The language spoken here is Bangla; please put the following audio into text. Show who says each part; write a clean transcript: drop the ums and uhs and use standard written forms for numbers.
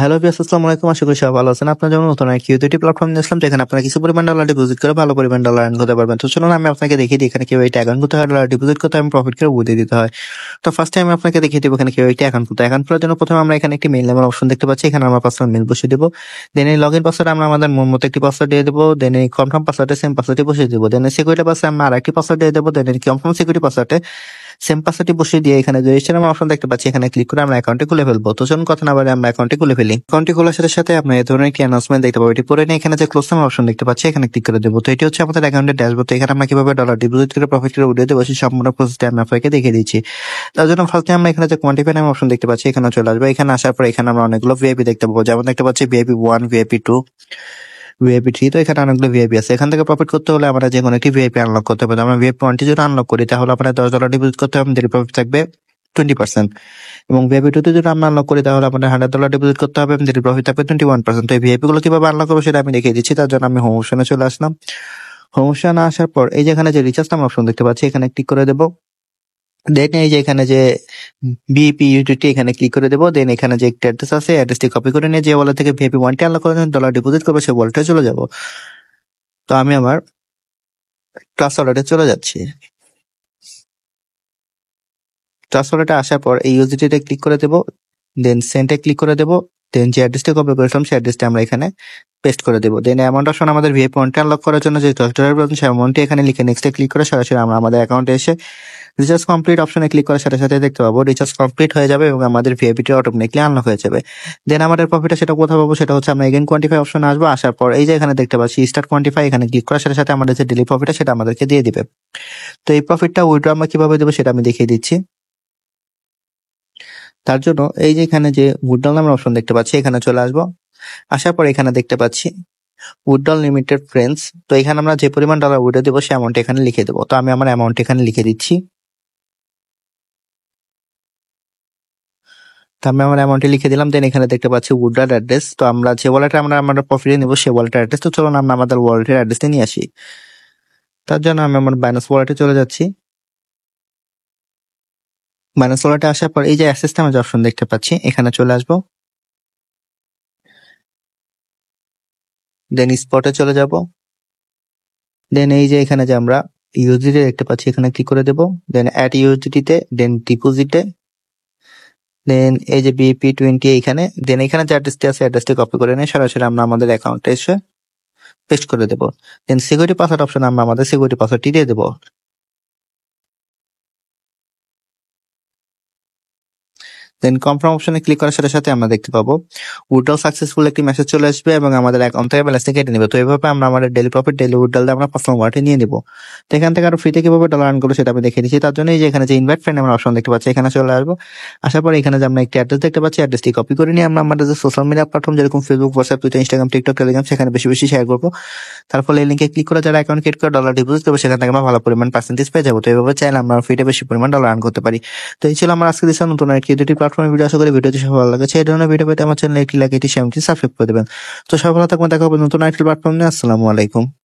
Speaker 1: হ্যালো ভিউয়ার্স, আসসালামু আলাইকুম। আশা করি সবাই ভালো আছেন। আপনার জন্য নতুন একটি ইউটিউব প্ল্যাটফর্ম নিয়ে আসলাম, যেখানে আপনারা কিছু পরিমাণ ডলার ডিপোজিট করে ভালো পরিমাণ ডলার আর্ন করতে পারবেন। তো চলুন আমি আপনাকে দেখিয়ে দিই এখানে কিভাবে এটা অ্যাকাউন্ট করতে হয়, ডলার ডিপোজিট করতে হয় এবং প্রফিট করে বুঝিয়ে দিতে হয়। তো ফার্স্ট টাইম আপনাকে দেখিয়ে দেবো এখানে কিভাবে এটা অ্যাকাউন্ট করতে হয়। অ্যাকাউন্ট করার জন্য প্রথমে আমরা এখানে একটি মেইল নামের অপশন দেখতে পাচ্ছি। এখানে আমরা পাসওয়ার্ড মেইল বসিয়ে দেবো। দেন এই লগইন পাসওয়ার্ড আমরা আমাদের মন মতো একটি পাসওয়ার্ড দিয়ে দেবো। দেন এই কনফার্ম পাসওয়ার্ডে সেম পাসওয়ার্ডটি বসিয়ে দেবো। দেন সিকিউরিটি পাসওয়ার্ড আমরা আরেকটি পাসওয়ার্ড দিয়ে দেবো। দেন এই কনফার্ম সিকিউরিটি পাসওয়ার্ডে সেম পাসওয়ার্ডটি বসিয়ে দিয়ে এখানে রেজিস্টার নামের অপশন দেখতে পাচ্ছি। এখানে ক্লিক করে আমরা অ্যাকাউন্টটি খুলে ফেলবো। তো চলুন কথা না বাড়িয়ে আমরা অ্যাকাউন্টটি খুলে ফেলি। অ্যাকাউন্টটি খোলার সাথে সাথে আপনি এই ধরনের একটি অ্যানাউন্সমেন্ট দেখতে পাবেন। এটি পরে নিয়ে এখানে যে ক্লোজ নামের অপশন দেখতে পাচ্ছি এখানে ক্লিক করে দেবো। তো এটি হচ্ছে আমাদের অ্যাকাউন্টের ড্যাশবোর্ড। তো এখানে আমরা কিভাবে ডলার ডিপোজিট করে প্রফিট করে উঠিয়ে দেবো সেই সম্পূর্ণ প্রসেসটি আমি আপনাকে দেখিয়ে দিচ্ছি। তার জন্য ফার্স্টে আমরা এখানে যে কোয়ান্টিফাই নামের অপশন দেখতে পাচ্ছি এখানে চলে আসবে। এখানে আসার পর এখানে আমরা অনেকগুলো ভিআইপি দেখতে পাবো, যেমন দেখতে পাচ্ছি ভিআইপি 1, ভিআইপি 2, ভিআইপি 3। তো এখানে অনেকগুলো ভিআইপি আছে। এখান থেকে প্রফিট করতে হলে আমরা যে কোনো একটি ভিআইপি আনলক করতে পারি। আমরা ভিআইপি 1টি যদি আনলক করি তাহলে আপনার $10 ডিপোজিট করতে হবে, আমাদের প্রফিট থাকবে 20%। এবং ভিআইপি 2তে যদি আমরা আনলক করি তাহলে আপনার $100 ডিপোজিট করতে হবে, আমাদের প্রফিট থাকবে 21%। তো এই ভিআইপি গুলো কিভাবে আনলক করবো সেটা আমি দেখিয়ে দিচ্ছি। তার জন্য আমি হোম অপশনে চলে আসলাম। হোম অপশনে আসার পর এই যেখানে যে রিচার্জ নামের অপশন দেখতে পাচ্ছি এখানে ক্লিক করে দেবো। দেন এই যে এখানে যে বিপি ইউটিলিটি এখানে ক্লিক করে দেবো। দেন এখানে যে একটা অ্যাড্রেস আছে অ্যাড্রেসটি কপি করে নিয়ে যে ওয়ালেট থেকে ভিআইপি 1টি আনলক করার জন্য ডলার ডিপোজিট করবো সেই ওয়ালেটে চলে যাব। তো আমি আমার ট্রাস্ট ওয়ালেটে চলে যাচ্ছি। ট্রাস্ট ওয়ালেটে আসার পর এই ইউজিটিতে ক্লিক করে দেবো। দেন সেন্টে ক্লিক করে দেবো। দেন যে অ্যাড্রেসটা কপি করেছিলাম সেই অ্যাড্রেসটা আমরা এখানে পেস্ট করে দেবো। দেন অ্যামাউন্ট অপশন আমাদের ভিআইপি 1টি আনলক করার জন্য যে $10 প্রয়োজন সেই অ্যামাউন্টটি এখানে লিখে নেক্সটে ক্লিক করে সরাসরি আমরা আমাদের অ্যাকাউন্টে এসে রিচার্জ কমপ্লিট অপশনে ক্লিক করার সাথে সাথে দেখতে পাবো রিচার্জ কমপ্লিট হয়ে যাবে এবং আমাদের ভিআইপিটি অটোমেটিকলি আনলক হয়ে যাবে। দেন আমাদের প্রফিটটা সেটা কোথায় পাবো সেটা হচ্ছে আমরা এগেন কোয়ান্টিফাই অপশনে আসবো। আসার পর এই যে এখানে দেখতে পাচ্ছি স্টার্ট কোয়ান্টিফাই, এখানে ক্লিক করার সাথে সাথে আমাদের যে ডেইলি প্রফিটটা সেটা আমাদেরকে দিয়ে দিবে। তো এই প্রফিটটা উইথড্র আমরা কিভাবে দেবো সেটা আমি দেখিয়ে দিচ্ছি। তার জন্য এই যে এখানে যে উইথড্রল নামের অপশন দেখতে পাচ্ছি এখানে চলে আসবো। আসার পর এখানে দেখতে পাচ্ছি উইথড্রল লিমিটেড ফ্রেন্ডস। তো এখানে আমরা যে পরিমাণ ডলার উইথড্র দেবো সেই অ্যামাউন্ট এখানে লিখে দেবো। তো আমি আমার অ্যামাউন্ট এখানে লিখে দিচ্ছি। তো আমি আমার অ্যামাউন্টটি লিখে দিলাম। দেন এখানে দেখতে পাচ্ছি উইথড্রল অ্যাড্রেস। তো আমরা যে ওয়ালেটে আমরা প্রফিটে নেবো সেই ওয়ালেটের অ্যাড্রেস। তো চলুন আমরা আমাদের ওয়ালেটের অ্যাড্রেসটা নিয়ে আসি। তার জন্য আমি আমার বাইন্যান্স ওয়ালেটে চলে যাচ্ছি। বাইন্যান্স ওয়ালেটে আসার পর এই যে অ্যাসেস নামে যে অপশন দেখতে পাচ্ছি এখানে চলে আসবো। দেন স্পটে চলে যাব। দেন এই যে এখানে যে আমরা ইউজিটি দেখতে পাচ্ছি এখানে ক্লিক করে দেবো। দেন অ্যাড ইউজিটিতে, দেন ডিপোজিটে, দেন এই যে বিপি 20 এইখানে। দেন এখানে যে অ্যাড্রেসটি আছে অ্যাড্রেসটি কপি করে নিয়ে সরাসরি আমরা আমাদের অ্যাকাউন্টে এসে পেস্ট করে দেবো। দেন সিকিউরিটি পাসওয়ার্ড অপশন আমরা আমাদের সিকিউরিটি পাসওয়ার্ডটি দিয়ে দেবো। দেন কনফার্ম অপশনে ক্লিক করার সাথে সাথে আমরা দেখতে পাবো উইথড্রল সাকসেসফুল একটি মেসেজ চলে আসবে এবং আমাদের অ্যাকাউন্ট থেকে ব্যালেন্সটা কেটে নেবে। তো এইভাবে আমরা আমাদের ডেইলি প্রফিট ডেইলি উইথড্রল দিয়ে আমরা পার্সোনাল ওয়ালেটে নিয়ে নিব। তো এখান থেকে আরো ফ্রিতে কিভাবে ডলার আর্ন করবো সেটা আমি দেখিয়ে দিচ্ছি। তার জন্য এই যে এখানে যে ইনভাইট ফ্রেন্ড আমরা অপশন দেখতে পাচ্ছি এখানে চলে আসবো। আসার পর এখানে যে আমরা একটি অ্যাড্রেস দেখতে পাচ্ছি অ্যাড্রেসটি কপি করে নিয়ে আমরা আমাদের যে সোশ্যাল মিডিয়া প্ল্যাটফর্ম যেরকম Facebook, WhatsApp, Twitter, Instagram, TikTok, Telegram সেখানে বেশি বেশি শেয়ার করবো। তার ফলে এই লিঙ্কে ক্লিক করে যারা অ্যাকাউন্ট ক্রিয়েট করে ডলার ডিপোজিট করবে সেখান থেকে আমরা ভালো পরিমাণ পার্সেন্টেজ পেয়ে যাবো। তো এইভাবে চাইলে আমরা ফ্রিতে বেশি পরিমাণ ডলার আর্ন করতে পারি। তো এই ছিল আমার আজকে দেশের নতুন একটি প্ল্যাটফর্মের ভিডিও। আশা করি ভিডিওটি সব ভালো লাগছে। এই ধরনের ভিডিও পেতে আমার চ্যানেলে একটি লাইক, এটি শেয়ার, সাবস্ক্রাইব করে দেবেন। তো সবাই ভালো থাকবেন। দেখা হবে নতুন একটি প্ল্যাটফর্ম নিয়ে। আসসালামু আলাইকুম।